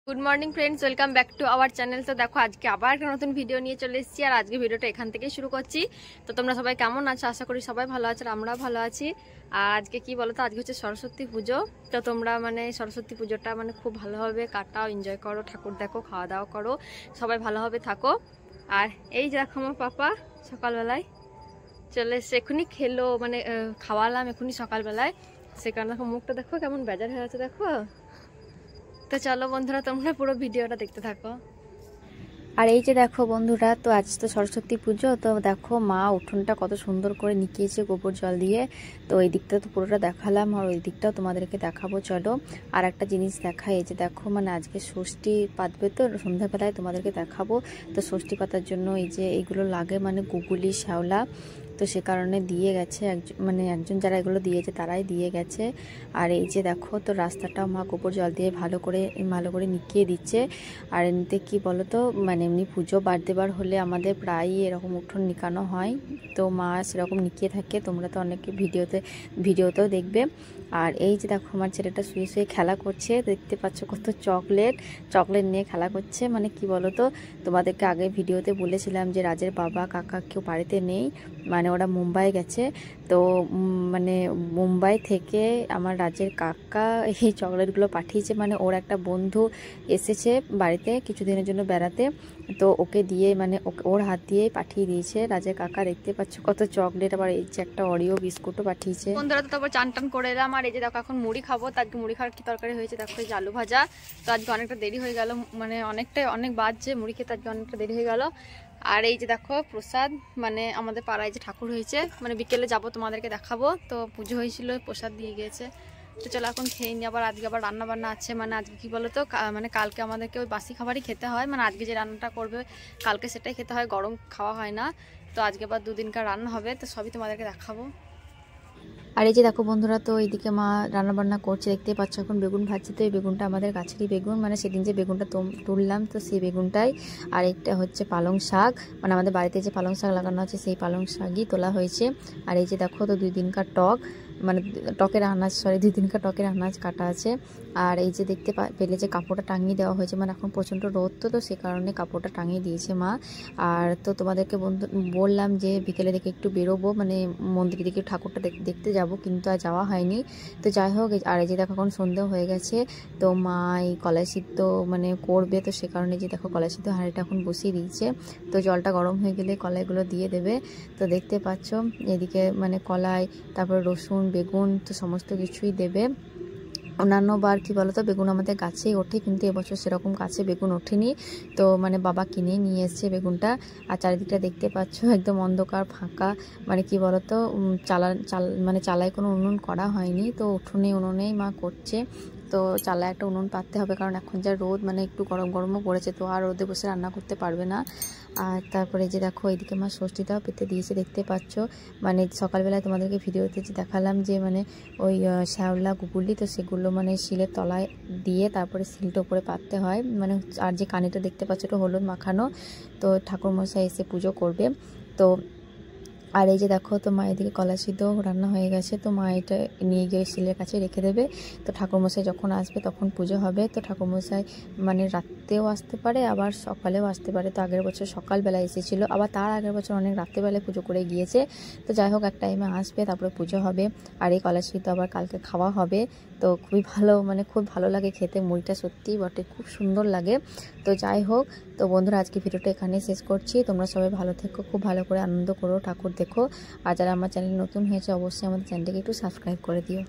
Good morning friends, welcome back to our channel. তো দেখো আজকে আবার একটা নতুন ভিডিও নিয়ে চলে এসেছি, আর আজকে ভিডিওটা এখান থেকেই শুরু করছি। তো তোমরা সবাই কেমন আছো? আশা করি সবাই ভালো আছো, আর আমরাও ভালো আছি। আর আজকে কি বলো তো, আজকে হচ্ছে সরস্বতী পুজো। তো তোমরা সরস্বতী পুজোটা খুব ভালোভাবে কাটাও, এনজয় করো, ঠাকুর দেখো, খাওয়া দাওয়া করো, সবাই ভালোভাবে থাকো। আর এই যে দেখো আমার পাপা সকালবেলায় চলে এসছে, এখনই খেলো, খাওয়ালাম এখনই সকালবেলায়। সে কারণে দেখো মুখটা দেখো কেমন বেজার হয়ে আছে, দেখো। তো চলো বন্ধুরা, তোমরা পুরো ভিডিওটা দেখতে থাকো। আর এই যে দেখো বন্ধুরা, তো আজ তো সরস্বতী পুজো। তো দেখো মা উঠোনটা কত সুন্দর করে নিকিয়েছে গোবর জল দিয়ে। তো এই দিকটা তো পুরোটা দেখালাম, আর ওই দিকটাও তোমাদেরকে দেখাবো। চলো আর একটা জিনিস দেখাই। এই যে দেখো আজকে ষষ্ঠী পাতবে, তো সন্ধ্যাবেলায় তোমাদেরকে দেখাবো। তো ষষ্ঠী পাতার জন্য এই যে এইগুলো লাগে, গুগুলি, শ্যাওলা। তো সে কারণে দিয়ে গেছে একজন যারা এগুলো দিয়েছে তারাই দিয়ে গেছে। আর এই যে দেখো, তো রাস্তাটাও মা গোবর জল দিয়ে ভালো করে নিকিয়ে দিচ্ছে। আর এমনিতে কি বলো তো, এমনি পুজো বাড়দেবার হলে আমাদের প্রায়ই এরকম উঠোন নিকানো হয়। তো মা সেরকম নিকিয়ে থাকে, তোমরা তো অনেকে ভিডিওতেও দেখবে। আর এই যে দেখো আমার ছেলেটা শুয়ে শুয়ে খেলা করছে, দেখতে পাচ্ছ কত চকলেট নিয়ে খেলা করছে। কি বলো তো, তোমাদেরকে আগে ভিডিওতে বলেছিলাম যে রাজের বাবা কাকা কেউ বাড়িতে নেই, ওরা মুম্বাই গেছে। তো মুম্বাই থেকে আমার রাজের কাকা এই চকলেটগুলো পাঠিয়েছে। ওর একটা বন্ধু এসেছে বাড়িতে কিছুদিনের জন্য বেড়াতে, তো ওকে দিয়ে ওর হাত দিয়ে পাঠিয়ে দিয়েছে রাজের কাকা। দেখতে পাচ্ছ কত চকলেট, আবার এই যে একটা অরিও বিস্কুটও পাঠিয়েছে। বন্ধুরা তো তারপর চান টান করে এলাম, আর এই যে দেখো এখন মুড়ি খাবো। তো আজকে মুড়ি খাওয়ার কি তরকারি হয়েছে দেখো, এই যে আলু ভাজা। তো আজকে অনেকটা দেরি হয়ে গেল, অনেক বাজছে মুড়ি খেতে, আজকে অনেকটা দেরি হয়ে গেল। আর এই যে দেখো প্রসাদ, আমাদের পাড়ায় যে ঠাকুর হয়েছে, বিকেলে যাব তোমাদেরকে দেখাবো। তো পুজো হয়েছিল, প্রসাদ দিয়ে গিয়েছে। তো চলো এখন খেয়ে নিই। আবার আজকে আবার রান্না বান্না আছে, আজকে কি বলো তো, কালকে আমাদেরকে ওই বাসি খাবারই খেতে হয়। আজকে যে রান্নাটা করবে কালকে সেটাই খেতে হয়, গরম খাওয়া হয় না। তো আজকে আবার দুদিনকার রান্না হবে, তো সবই তোমাদেরকে দেখাবো। আর এই যে দেখো বন্ধুরা, তো এইদিকে মা রান্নাবান্না করছে, দেখতে পাচ্ছ এখন বেগুন ভাজছে। তো এই বেগুনটা আমাদের গাছেরই বেগুন, সেদিন যে বেগুনটা তুললাম, তো সেই বেগুনটাই। আর একটা হচ্ছে পালং শাক, আমাদের বাড়িতে যে পালং শাক লাগানো আছে সেই পালং শাকই তোলা হয়েছে। আর এই যে দেখো, তো 2 দিনকার টক, টকের আনাজ, 2 দিনকার টকের আনাজ কাটা আছে। আর এই যে দেখতে পেলে যে কাপড়টা টাঙিয়ে দেওয়া হয়েছে, এখন প্রচণ্ড রোদ, তো সে কারণে কাপড়টা টাঙিয়ে দিয়েছে মা। আর তো তোমাদেরকে বললাম যে বিকেলে দেখে একটু বেরোবো, মন্দির দিকে ঠাকুরটা দেখতে যাব, কিন্তু আর যাওয়া হয়নি। তো যাই হোক, আর এই যে দেখো এখন সন্ধ্যা হয়ে গেছে। তো মা এই কলাই সিদ্ধ করবে, তো সে কারণে যে দেখো কলাই সিদ্ধ হাঁড়িটা এখন বসিয়ে দিয়েছে। তো জলটা গরম হয়ে গেলে কলাইগুলো দিয়ে দেবে। তো দেখতে পাচ্ছ এদিকে কলাই, তারপর রসুন, বেগুন, তো সমস্ত কিছুই দেবে। অন্যান্য বার কি বলতো, বেগুন আমাদের গাছেই ওঠে, কিন্তু এবছর সেরকম গাছে বেগুন ওঠেনি। তো বাবা কিনে নিয়ে এসছে বেগুনটা। আর চারিদিকটা দেখতে পাচ্ছ একদম অন্ধকার ফাঁকা, কি বলতো, চালায় কোনো উনুন করা হয়নি, তো উনুনেই মা করছে। তো চালায় একটা উনুন পাততে হবে, কারণ এখন যা রোদ, একটু গরমও পড়েছে, তো আর রোদে বসে রান্না করতে পারবে না। আর তারপরে যে দেখো এইদিকে মা ষষ্ঠীটাও পেতে দিয়েছে, দেখতে পাচ্ছ। সকালবেলায় তোমাদেরকে ভিডিওতে যে দেখালাম যে ওই শ্যাওলা গুগুলি, তো সেগুলো শিলের তলায় দিয়ে তারপরে শিলটা উপরে পাততে হয়। আর যে কানিটা দেখতে পাচ্ছ ওটা হলুদ মাখানো। তো ঠাকুরমশাই এসে পুজো করবে। তো আর এই যে দেখো, তো মা এদিকে কলা সিদ্ধ রান্না হয়ে গেছে, তো মা এটা নিয়ে গিয়ে শিলের কাছে রেখে দেবে। তো ঠাকুরমশাই যখন আসবে তখন পুজো হবে। তো ঠাকুরমশাই রাত্রেও আসতে পারে, আবার সকালেও আসতে পারে। তো আগের বছর সকালবেলা এসেছিল, আবার তার আগের বছর অনেক রাত্রেবেলায় পুজো করে গিয়েছে। তো যাই হোক, এক টাইমে আসবে, তারপরে পুজো হবে। আর এই কলা সিদ্ধ আবার কালকে খাওয়া হবে। তো খুবই ভালো, খুব ভালো লাগে খেতে, মুড়িটা সত্যিই বটে, খুব সুন্দর লাগে। তো যাই হোক, তো বন্ধুরা আজকে ভিডিওটা এখানেই শেষ করছি। তোমরা সবাই ভালো থেকো, খুব ভালো করে আনন্দ করো, ঠাকুর দেখো। আর যারা আমার চ্যানেল নতুন হয়েছে অবশ্যই আমাদের চ্যানেলটিকে একটু সাবস্ক্রাইব করে দিও।